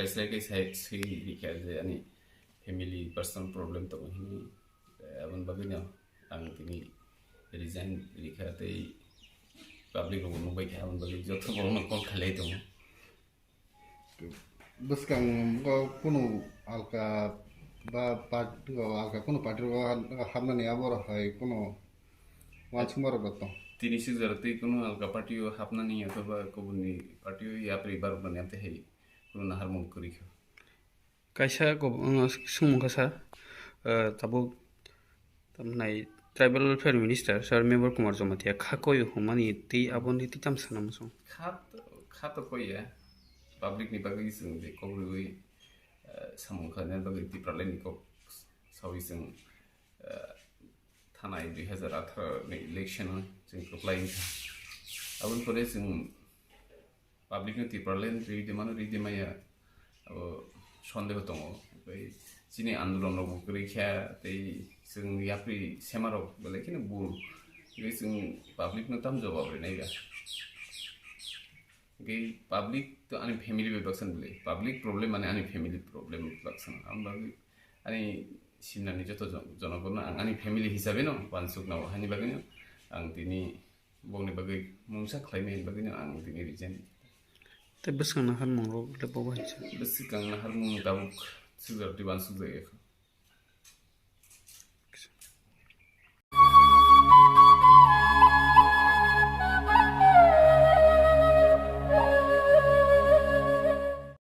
स्राय के साइड से रिखा जे आनी फेमिली पर्सनल प्रॉब्लम तो हिनी अबन बगिनो आं तिनी रिजाइन रिखा ते पब्लिक रो नुबाय खा अबन बगि जतो बरनो कल खाले दङ bwskang kuno alka ba party alka kuno party hamnani aboro hai kuno wansmoro bato तिनी से जरते कुनो अलगा पार्टी हापना नहीं अथवा कुबुनी पार्टी या परिवार बनाते है कुनो नहर मुंग करिखो kaisa ko sumungka sa tabo tamnai tribal welfare minister sir member kumar jomatia khakoi humani ti aboni ti tamsana musong खात कोई है पब्लिक नि बागै जों जे कबुई सामुखाने बागै दिप्रालाय निको साविसों थानाय 2018 नि इलेक्शन जों अप्लाई अबन परे जों पब्लिक नि दिप्रालाय रिदिमाया अब सन्देह दङ बै जिनि आन्दोलन गैखा तै जों याप्रि सेमारो बेलेखिनो बुल बै जों पब्लिक न ताम जवाब नायगा गई पब्लिक तो आनी फैमिली बेबक्सन बोले पब्लिक प्रॉब्लम माने आनी फैमिली प्रॉब्लम बेबक्सन हम बागै आनी सिमनानि जतो जनगण आनी फैमिली हिसाबै न वानसुक नाव हानि बागै आं दिनि बंनि बागै मुंसा खालायनाय बागै आं दिनि resign te bwskang nahar mungro lepo bahisa बस सिगां हारमुं दाबुक सुगार दिवानसुक जायो